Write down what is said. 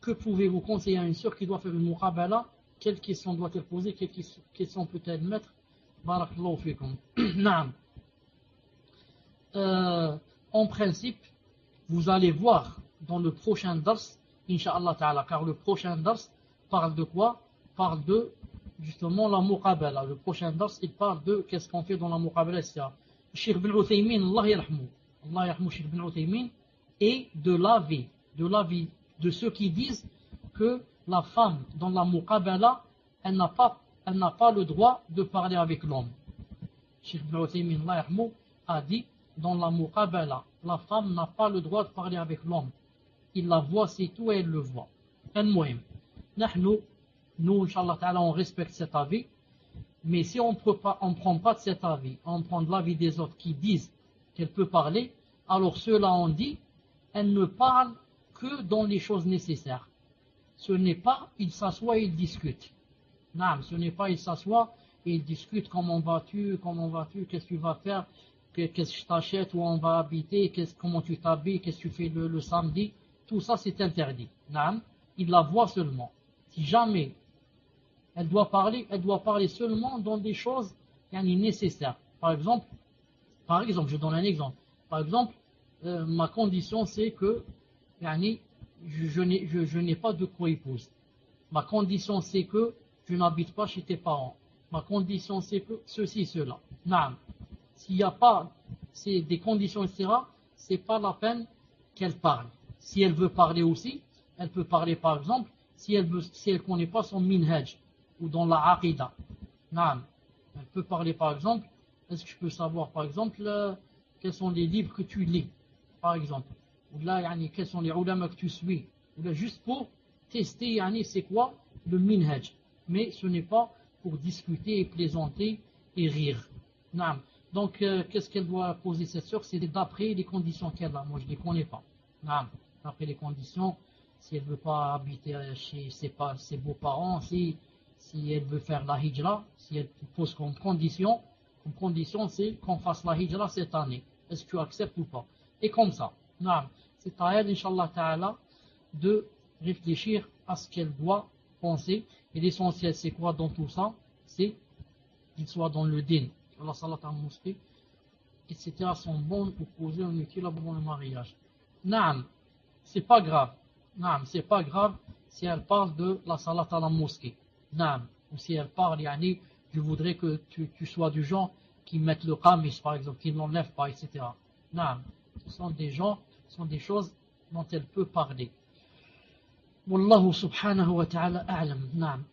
que pouvez-vous conseiller à une sœur qui doit faire une muqabala? Quelles questions doit-elle poser? Quelles questions peut-elle mettre? Barakallahu fikum. Naam. En principe, vous allez voir dans le prochain dars, Inch'Allah Ta'ala, car le prochain dars parle de quoi? Parle de justement la muqabala. Le prochain dars, il parle de qu'est-ce qu'on fait dans la muqabala, etc. Cheikh Ibn Uthaymin, Allah yarhamou, Allah yarhamou Cheikh Ibn Uthaymin, et de l'avis de ceux qui disent que la femme dans la muqabala, elle n'a pas le droit de parler avec l'homme. Cheikh Ibn Uthaymin, Allah yarhamou, a dit dans la muqabala, la femme n'a pas le droit de parler avec l'homme. Il la voit, c'est tout, et elle le voit. Nous, Inch'Allah Ta'ala, on respecte cet avis, mais si on ne prend pas de cet avis, on prend de l'avis des autres qui disent qu'elle peut parler, alors ceux-là ont dit, elle ne parle que dans les choses nécessaires. Ce n'est pas, il s'assoit et il discute. Non, ce n'est pas, il s'assoit et il discute, comment vas-tu, qu'est-ce que tu vas faire, qu'est-ce que je t'achète, où on va habiter, comment tu t'habilles, qu'est-ce que tu fais le samedi, tout ça c'est interdit. Non, il la voit seulement. Si jamais elle doit parler seulement dans des choses nécessaires. Par exemple, je donne un exemple. Par exemple, ma condition c'est que je n'ai pas de co-épouse. Ma condition c'est que je n'habite pas chez tes parents. Ma condition c'est que ceci, cela. Non. S'il n'y a pas des conditions, etc., c'est pas la peine qu'elle parle. Si elle veut parler aussi, elle peut parler par exemple, si elle ne connaît pas son minhaj, ou dans la aqidah. Non. Elle peut parler par exemple, est-ce que je peux savoir par exemple, quels sont les livres que tu lis, par exemple, ou là, quels sont les ulama que tu suis, ou là, juste pour tester, c'est quoi le minhaj. Mais ce n'est pas pour discuter et plaisanter et rire. Non. Donc, qu'est-ce qu'elle doit poser cette sœur? C'est d'après les conditions qu'elle a. Moi, je ne les connais pas. Non. D'après les conditions, si elle ne veut pas habiter chez ses beaux-parents, si elle veut faire la hijra, si elle pose comme condition c'est qu'on fasse la hijra cette année. Est-ce que tu acceptes ou pas? Et comme ça. Non. C'est à elle, Inch'Allah Ta'ala, de réfléchir à ce qu'elle doit penser. Et l'essentiel, c'est quoi dans tout ça? C'est qu'il soit dans le din. La salat en mosquée, etc. sont bons pour poser un utile avant le mariage. Naam, c'est pas grave. Naam, c'est pas grave si elle parle de la salat à la mosquée. Naam, ou si elle parle, je voudrais que tu sois du genre qui mette le qamis, par exemple, qui ne l'enlève pas, etc. Naam, ce sont des choses dont elle peut parler. Wallahu subhanahu wa ta'ala a'lam. Naam.